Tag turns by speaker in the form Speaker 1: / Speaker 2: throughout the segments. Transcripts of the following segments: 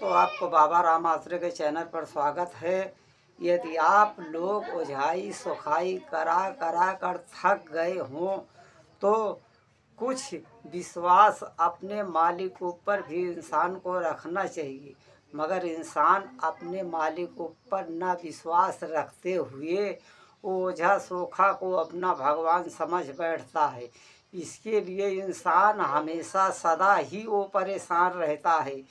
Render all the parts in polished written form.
Speaker 1: दोस्तों, आपको बाबा राम आश्रय के चैनल पर स्वागत है। यदि आप लोग ओझाई सोखाई करा करा कर थक गए हों तो कुछ विश्वास अपने मालिक ऊपर भी इंसान को रखना चाहिए। मगर इंसान अपने मालिक ऊपर न विश्वास रखते हुए ओझा सोखा को अपना भगवान समझ बैठता है। इसके लिए इंसान हमेशा सदा ही वो परेशान रहता है।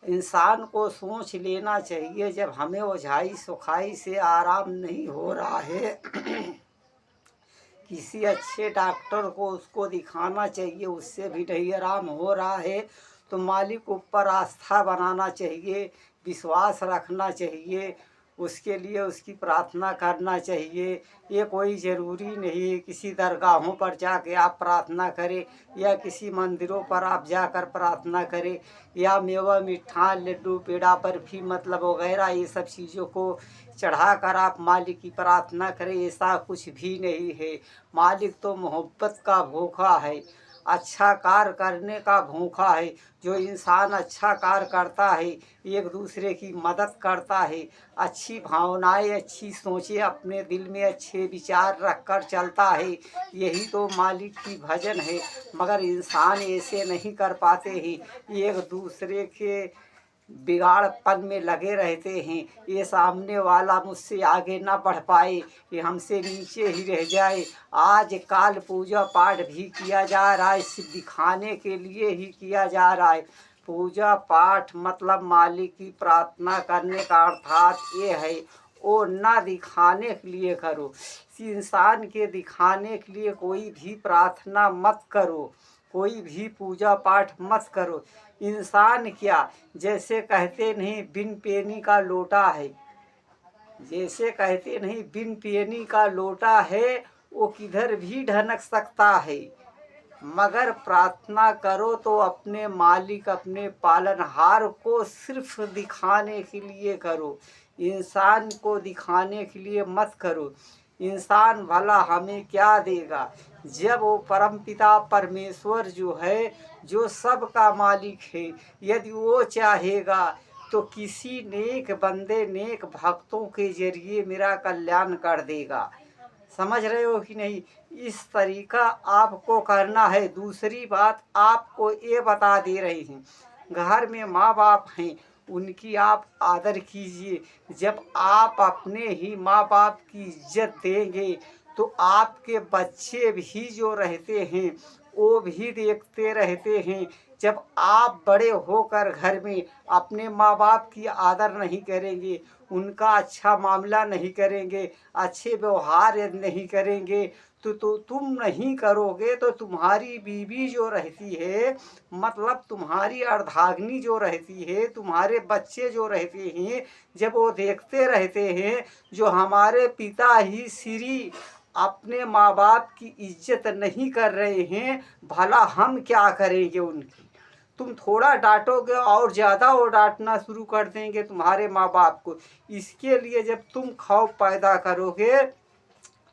Speaker 1: इंसान को सोच लेना चाहिए, जब हमें ओझाई सुखाई से आराम नहीं हो रहा है किसी अच्छे डॉक्टर को उसको दिखाना चाहिए, उससे भी नहीं आराम हो रहा है तो मालिक ऊपर आस्था बनाना चाहिए, विश्वास रखना चाहिए, उसके लिए उसकी प्रार्थना करना चाहिए। ये कोई ज़रूरी नहीं है किसी दरगाहों पर जाके आप प्रार्थना करें या किसी मंदिरों पर आप जाकर प्रार्थना करें या मेवा मिठान लड्डू पेड़ा बर्फी मतलब वगैरह ये सब चीज़ों को चढ़ाकर आप मालिक की प्रार्थना करें। ऐसा कुछ भी नहीं है। मालिक तो मोहब्बत का भूखा है, अच्छा कार्य करने का भूखा है। जो इंसान अच्छा कार्य करता है, एक दूसरे की मदद करता है, अच्छी भावनाएं अच्छी सोचें अपने दिल में अच्छे विचार रख कर चलता है, यही तो मालिक की भजन है। मगर इंसान ऐसे नहीं कर पाते हैं, एक दूसरे के बिगाड़पन में लगे रहते हैं। ये सामने वाला मुझसे आगे ना बढ़ पाए, ये हमसे नीचे ही रह जाए। आज काल पूजा पाठ भी किया जा रहा है, सिर्फ दिखाने के लिए ही किया जा रहा है। पूजा पाठ मतलब मालिक की प्रार्थना करने का अर्थात ये है वो ना दिखाने के लिए करो। इंसान के दिखाने के लिए कोई भी प्रार्थना मत करो, कोई भी पूजा पाठ मत करो। इंसान क्या, जैसे कहते नहीं बिन पेनी का लोटा है, जैसे कहते नहीं बिन पेनी का लोटा है, वो किधर भी ढनक सकता है। मगर प्रार्थना करो तो अपने मालिक अपने पालनहार को सिर्फ दिखाने के लिए करो, इंसान को दिखाने के लिए मत करो। इंसान भला हमें क्या देगा, जब वो परमपिता परमेश्वर जो है, जो सबका मालिक है, यदि वो चाहेगा तो किसी नेक बंदे नेक भक्तों के जरिए मेरा कल्याण कर देगा। समझ रहे हो कि नहीं? इस तरीका आपको करना है। दूसरी बात आपको ये बता दे रही हैं, घर में माँ बाप हैं, उनकी आप आदर कीजिए। जब आप अपने ही माँ बाप की इज्जत देंगे तो आपके बच्चे भी जो रहते हैं वो भी देखते रहते हैं। जब आप बड़े होकर घर में अपने माँ बाप की आदर नहीं करेंगे, उनका अच्छा मामला नहीं करेंगे, अच्छे व्यवहार नहीं करेंगे तो तुम नहीं करोगे तो तुम्हारी बीवी जो रहती है, मतलब तुम्हारी अर्धांगिनी जो रहती है, तुम्हारे बच्चे जो रहते हैं, जब वो देखते रहते हैं जो हमारे पिता ही श्री अपने माँ बाप की इज्जत नहीं कर रहे हैं, भला हम क्या करेंगे उनकी। तुम थोड़ा डांटोगे और ज़्यादा वो डांटना शुरू कर देंगे तुम्हारे माँ बाप को। इसके लिए जब तुम खौफ पैदा करोगे,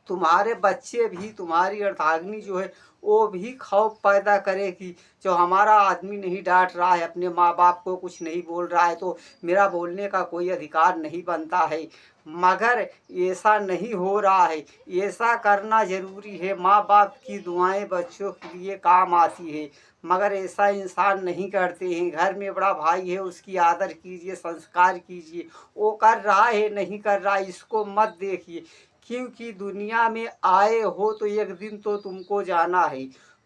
Speaker 1: तुम्हारे बच्चे भी, तुम्हारी अर्धांगिनी जो है वो भी खौफ पैदा करेगी। जो हमारा आदमी नहीं डांट रहा है, अपने माँ बाप को कुछ नहीं बोल रहा है, तो मेरा बोलने का कोई अधिकार नहीं बनता है। मगर ऐसा नहीं हो रहा है, ऐसा करना ज़रूरी है। माँ बाप की दुआएं बच्चों के लिए काम आती है, मगर ऐसा इंसान नहीं करते हैं। घर में बड़ा भाई है, उसकी आदर कीजिए, संस्कार कीजिए। वो कर रहा है नहीं कर रहा, इसको मत देखिए, क्योंकि दुनिया में आए हो तो एक दिन तो तुमको जाना है।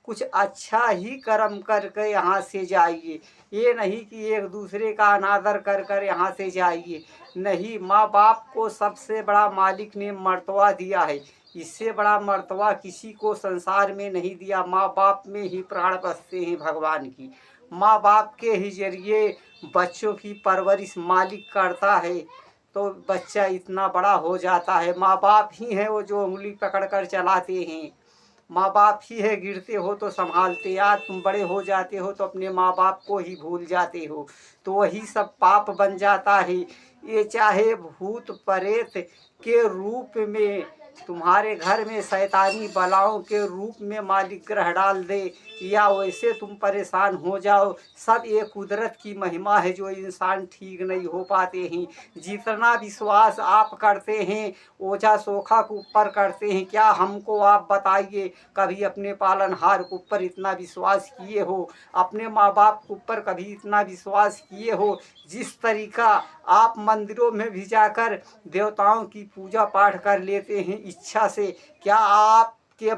Speaker 1: कुछ अच्छा ही कर्म करके यहाँ से जाइए, ये नहीं कि एक दूसरे का अनादर कर कर यहाँ से जाइए। नहीं, माँ बाप को सबसे बड़ा मालिक ने मर्तबा दिया है, इससे बड़ा मर्तबा किसी को संसार में नहीं दिया। माँ बाप में ही प्राण बसते हैं भगवान की। माँ बाप के ही जरिए बच्चों की परवरिश मालिक करता है, तो बच्चा इतना बड़ा हो जाता है। माँ बाप ही हैं वो जो उंगली पकड़ कर चलाते हैं, माँ बाप ही है गिरते हो तो संभालते। आज तुम बड़े हो जाते हो तो अपने माँ बाप को ही भूल जाते हो, तो वही सब पाप बन जाता है। ये चाहे भूत प्रेत के रूप में तुम्हारे घर में शैतानी बलाओं के रूप में मालिक ग्रह डाल दे, या वैसे तुम परेशान हो जाओ, सब ये कुदरत की महिमा है जो इंसान ठीक नहीं हो पाते हैं। जितना विश्वास आप करते हैं ओझा सोखा के ऊपर करते हैं, क्या हमको आप बताइए कभी अपने पालनहार के ऊपर इतना विश्वास किए हो? अपने माँ बाप के ऊपर कभी इतना विश्वास किए हो? जिस तरीका आप मंदिरों में भी जाकर देवताओं की पूजा पाठ कर लेते हैं इच्छा से, क्या आपके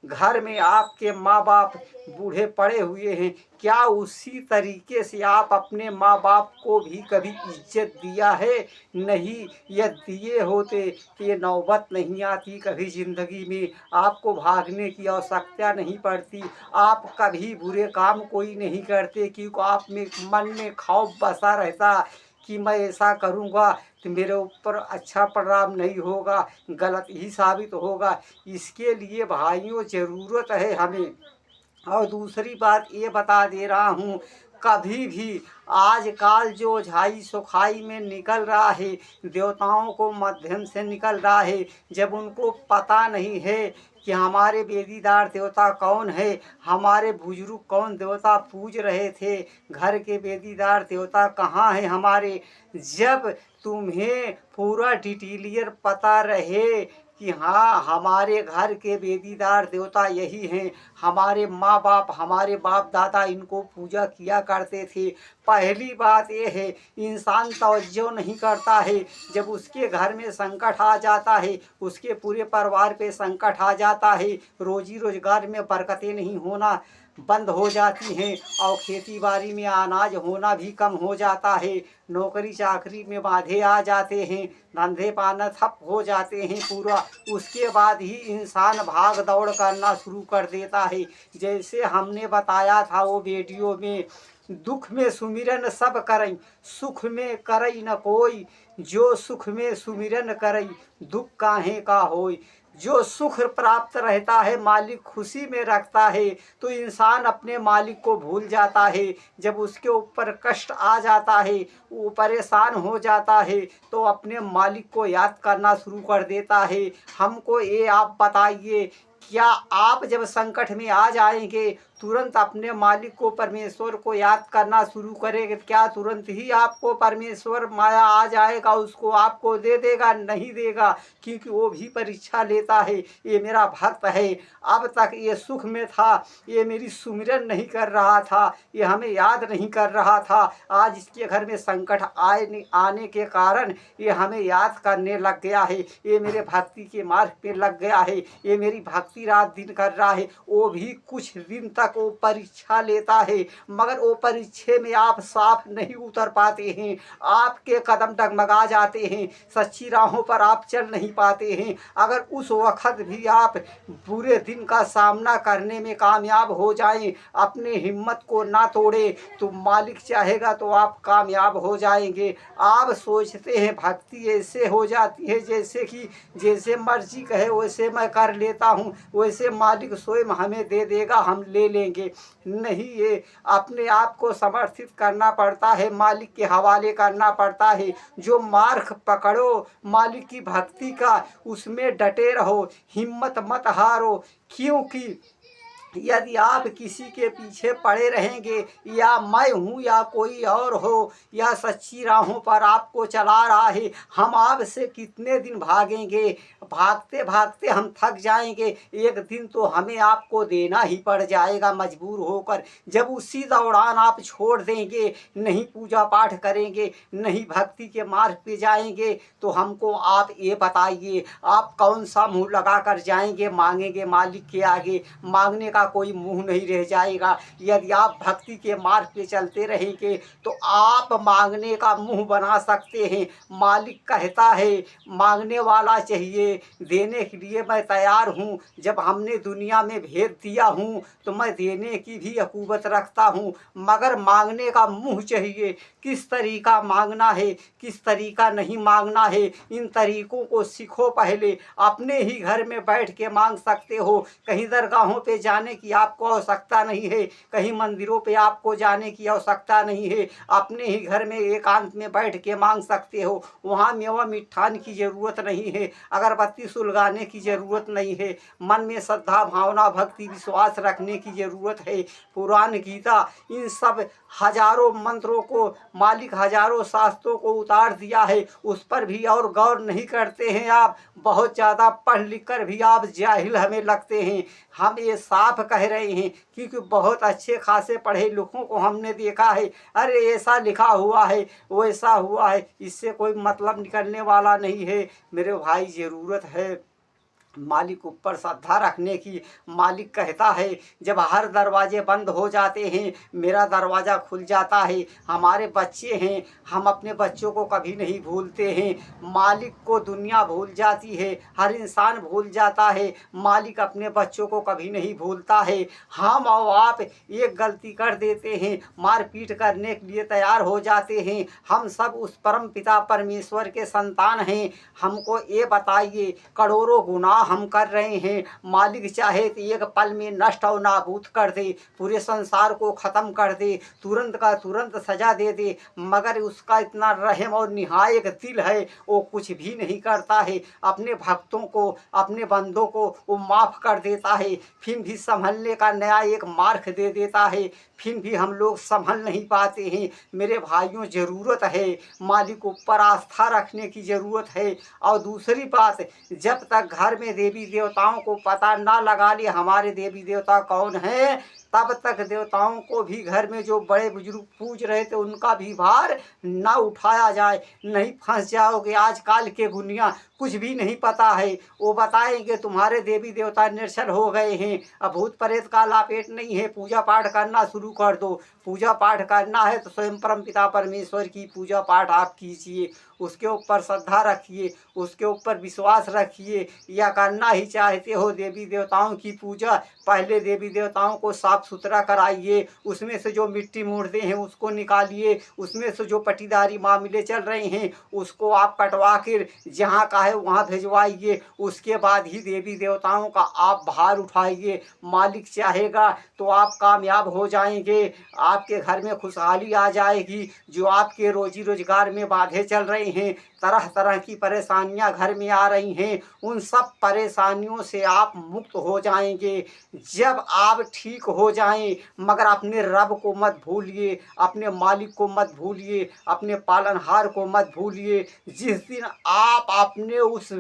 Speaker 1: घर में आपके माँ बाप बूढ़े पड़े हुए हैं, क्या उसी तरीके से आप अपने माँ बाप को भी कभी इज्जत दिया है? नहीं। यह दिए होते तो ये नौबत नहीं आती कभी ज़िंदगी में, आपको भागने की आवश्यकता नहीं पड़ती, आप कभी बुरे काम कोई नहीं करते, क्योंकि आप में मन में खौफ बसा रहता कि मैं ऐसा करूँगा तो मेरे ऊपर अच्छा परिणाम नहीं होगा, गलत ही साबित होगा। इसके लिए भाइयों ज़रूरत है हमें। और दूसरी बात ये बता दे रहा हूँ, कभी भी आजकल जो ओझाई सोखाई में निकल रहा है, देवताओं को माध्यम से निकल रहा है, जब उनको पता नहीं है कि हमारे वेदीदार देवता कौन है, हमारे बुजुर्ग कौन देवता पूज रहे थे, घर के वेदीदार देवता कहाँ हैं हमारे, जब तुम्हें पूरा डिटेलियर पता रहे कि हाँ हमारे घर के वेदीदार देवता यही हैं, हमारे माँ बाप हमारे बाप दादा इनको पूजा किया करते थे। पहली बात ये है, इंसान तवज्जो नहीं करता है, जब उसके घर में संकट आ जाता है, उसके पूरे परिवार पे संकट आ जाता है, रोजी रोजगार में बरकतें नहीं होना बंद हो जाती हैं, और खेती बाड़ी में अनाज होना भी कम हो जाता है, नौकरी चाकरी में बाधे आ जाते हैं, धंधे पाना ठप हो जाते हैं पूरा, उसके बाद ही इंसान भाग दौड़ करना शुरू कर देता है। जैसे हमने बताया था वो वीडियो में, दुख में सुमिरन सब करई, सुख में करई न कोई, जो सुख में सुमिरन करई, दुख काहे का होई। जो सुख प्राप्त रहता है मालिक खुशी में रखता है, तो इंसान अपने मालिक को भूल जाता है। जब उसके ऊपर कष्ट आ जाता है, वो परेशान हो जाता है, तो अपने मालिक को याद करना शुरू कर देता है। हमको ये आप बताइए, क्या आप जब संकट में आ जाएंगे तुरंत अपने मालिक को परमेश्वर को याद करना शुरू करेंगे, क्या तुरंत ही आपको परमेश्वर माया आ जाएगा, उसको आपको दे देगा? नहीं देगा, क्योंकि वो भी परीक्षा लेता है। ये मेरा भक्त है, अब तक ये सुख में था, ये मेरी सुमिरन नहीं कर रहा था, ये हमें याद नहीं कर रहा था, आज इसके घर में संकट आने के कारण ये हमें याद करने लग गया है, ये मेरे भक्ति के मार्ग पे लग गया है, ये मेरी भक्ति रात दिन कर रहा है। वो भी कुछ दिन तक वो परीक्षा लेता है, मगर वो परीक्षा में आप साफ नहीं उतर पाते हैं, आपके कदम डगमगा जाते हैं, सच्ची राहों पर आप चल नहीं पाते हैं। अगर उस वक्त भी आप बुरे दिन का सामना करने में कामयाब हो जाएं, अपने हिम्मत को ना तोड़े, तो मालिक चाहेगा तो आप कामयाब हो जाएंगे। आप सोचते हैं भक्ति ऐसे हो जाती है जैसे कि जैसे मर्जी कहे वैसे मैं कर लेता हूँ, वैसे मालिक स्वयं हमें दे देगा, हम ले लेंगे। नहीं, ये अपने आप को समर्थित करना पड़ता है, मालिक के हवाले करना पड़ता है। जो मार्ग पकड़ो मालिक की भक्ति का, उसमें डटे रहो, हिम्मत मत हारो, क्योंकि यदि आप किसी के पीछे पड़े रहेंगे, या मैं हूँ या कोई और हो, या सच्ची राहों पर आपको चला रहा है, हम आपसे कितने दिन भागेंगे? भागते भागते हम थक जाएंगे, एक दिन तो हमें आपको देना ही पड़ जाएगा मजबूर होकर। जब उसी दौरान आप छोड़ देंगे, नहीं पूजा पाठ करेंगे, नहीं भक्ति के मार्ग पे जाएंगे, तो हमको आप ये बताइए, आप कौन सा मुँह लगा कर जाएंगे मांगेंगे मालिक के आगे? मांगने का कोई मुंह नहीं रह जाएगा। यदि आप भक्ति के मार्ग पे चलते रहेंगे तो आप मांगने का मुंह बना सकते हैं। मालिक कहता है मांगने वाला चाहिए, देने के लिए मैं तैयार हूँ। जब हमने दुनिया में भेद दिया हूँ तो मैं देने की भी अकूबत रखता हूँ, मगर मांगने का मुंह चाहिए। किस तरीका मांगना है, किस तरीका नहीं मांगना है, इन तरीकों को सीखो। पहले अपने ही घर में बैठ के मांग सकते हो, कहीं दरगाहों पे जाने जाने की आपको आवश्यकता नहीं है, कहीं मंदिरों पे आपको जाने की आवश्यकता नहीं है। अपने ही घर में एकांत में बैठ के मांग सकते हो। वहाँ मेवा मिष्ठान की ज़रूरत नहीं है, अगरबत्ती सुलगाने की ज़रूरत नहीं है। मन में श्रद्धा भावना भक्ति विश्वास रखने की ज़रूरत है। पुराण गीता इन सब हजारों मंत्रों को मालिक हजारों शास्त्रों को उतार दिया है, उस पर भी और गौर नहीं करते हैं आप। बहुत ज़्यादा पढ़ लिख कर भी आप जाहिल हमें लगते हैं। हम ये साफ कह रहे हैं, क्योंकि बहुत अच्छे खासे पढ़े लिखों को हमने देखा है। अरे ऐसा लिखा हुआ है, वैसा हुआ है, इससे कोई मतलब निकलने वाला नहीं है। मेरे भाई ज़रूरत है मालिक ऊपर श्रद्धा रखने की। मालिक कहता है जब हर दरवाजे बंद हो जाते हैं मेरा दरवाज़ा खुल जाता है। हमारे बच्चे हैं, हम अपने बच्चों को कभी नहीं भूलते हैं। मालिक को दुनिया भूल जाती है, हर इंसान भूल जाता है, मालिक अपने बच्चों को कभी नहीं भूलता है। हम और आप एक गलती कर देते हैं, मारपीट करने के लिए तैयार हो जाते हैं। हम सब उस परम पिता परमेश्वर के संतान हैं। हमको ये बताइए, करोड़ों गुनाह हम कर रहे हैं, मालिक चाहे तो एक पल में नष्ट और नाबूद कर दे, पूरे संसार को ख़त्म कर दे, तुरंत का तुरंत सजा दे दे, मगर उसका इतना रहम और निहायत दिल है, वो कुछ भी नहीं करता है। अपने भक्तों को अपने बंदों को वो माफ़ कर देता है, फिर भी संभलने का नया एक मार्ग दे देता है, फिर भी हम लोग संभल नहीं पाते हैं। मेरे भाइयों ज़रूरत है मालिक ऊपर आस्था रखने की ज़रूरत है। और दूसरी बात, जब तक घर में देवी देवताओं को पता ना लगा ले हमारे देवी देवता कौन हैं, तब तक देवताओं को भी घर में जो बड़े बुजुर्ग पूज रहे थे उनका भी भार ना उठाया जाए, नहीं फंस जाओगे। आजकल के गुनिया कुछ भी नहीं पता है, वो बताएंगे तुम्हारे देवी देवता निर्छल हो गए हैं, अब भूत प्रेत का लापेट नहीं है, पूजा पाठ करना शुरू कर दो। पूजा पाठ करना है तो स्वयं परम पिता परमेश्वर की पूजा पाठ आप कीजिए, उसके ऊपर श्रद्धा रखिए, उसके ऊपर विश्वास रखिए। या करना ही चाहते हो देवी देवताओं की पूजा, पहले देवी देवताओं को साफ सुथरा कराइए, उसमें से जो मिट्टी मुर्दे हैं उसको निकालिए, उसमें से जो पटीदारी मामले चल रहे हैं उसको आप कटवा कर जहाँ का है वहाँ भिजवाइए। उसके बाद ही देवी देवताओं का आप भार उठाइए। मालिक चाहेगा तो आप कामयाब हो जाएंगे, आपके घर में खुशहाली आ जाएगी। जो आपके रोजी रोजगार में बाधे चल रहे हैं, तरह तरह की परेशानियां घर में आ रही हैं, उन सब परेशानियों से आप मुक्त हो जाएंगे जब आप ठीक हो जाएं। मगर अपने रब को मत भूलिए, अपने मालिक को मत भूलिए, अपने पालनहार को मत भूलिए। जिस दिन आप अपने उस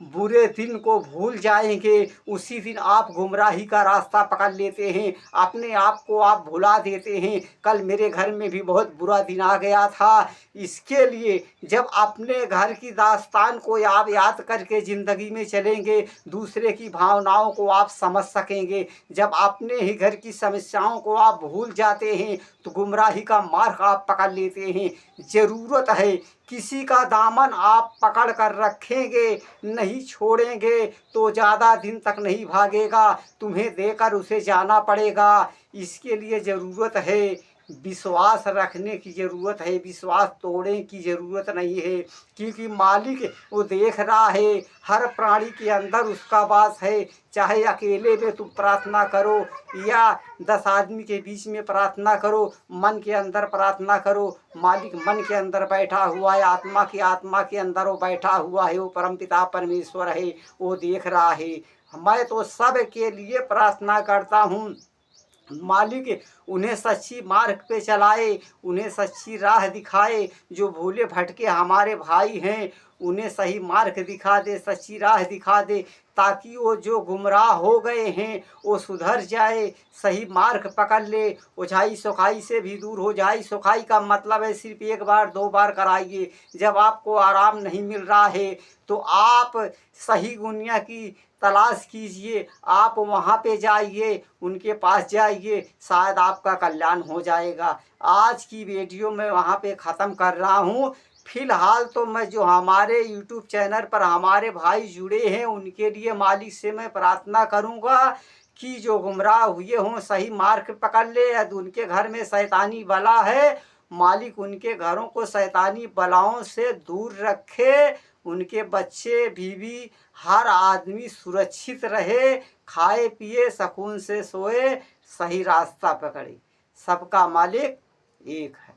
Speaker 1: बुरे दिन को भूल जाएंगे उसी दिन आप गुमराही का रास्ता पकड़ लेते हैं, अपने आप को आप भुला देते हैं। कल मेरे घर में भी बहुत बुरा दिन आ गया था। इसके लिए जब अपने घर की दास्तान को आप याद करके ज़िंदगी में चलेंगे, दूसरे की भावनाओं को आप समझ सकेंगे। जब अपने ही घर की समस्याओं को आप भूल जाते हैं तो गुमराही का मार्ग आप पकड़ लेते हैं। ज़रूरत है किसी का दामन आप पकड़ कर रखेंगे, नहीं छोड़ेंगे तो ज़्यादा दिन तक नहीं भागेगा, तुम्हें देकर उसे जाना पड़ेगा। इसके लिए ज़रूरत है विश्वास रखने की ज़रूरत है, विश्वास तोड़ने की ज़रूरत नहीं है, क्योंकि मालिक वो देख रहा है, हर प्राणी के अंदर उसका वास है। चाहे अकेले में तुम प्रार्थना करो या 10 आदमी के बीच में प्रार्थना करो, मन के अंदर प्रार्थना करो, मालिक मन के अंदर बैठा हुआ है, आत्मा के अंदर वो बैठा हुआ है, वो परमपिता परमेश्वर है, वो देख रहा है। मैं तो सब के लिए प्रार्थना करता हूँ, मालिक उन्हें सच्ची मार्ग पे चलाए, उन्हें सच्ची राह दिखाए। जो भूले भटके हमारे भाई हैं उन्हें सही मार्ग दिखा दे, सच्ची राह दिखा दे, ताकि वो जो गुमराह हो गए हैं वो सुधर जाए, सही मार्ग पकड़ ले, ओझाई सोखाई से भी दूर हो जाए। सोखाई का मतलब है सिर्फ 1 बार 2 बार कराइए। जब आपको आराम नहीं मिल रहा है तो आप सही दुनिया की तलाश कीजिए, आप वहाँ पे जाइए, उनके पास जाइए, शायद आपका कल्याण हो जाएगा। आज की वीडियो मैं वहाँ पे ख़त्म कर रहा हूँ। फिलहाल तो मैं जो हमारे YouTube चैनल पर हमारे भाई जुड़े हैं उनके लिए मालिक से मैं प्रार्थना करूँगा कि जो गुमराह हुए हों सही मार्ग पकड़ ले, या उनके घर में शैतानी बला है मालिक उनके घरों को शैतानी बलाओं से दूर रखे, उनके बच्चे बीवी हर आदमी सुरक्षित रहे, खाए पिए सुकून से सोए, सही रास्ता पकड़े। सबका मालिक एक है।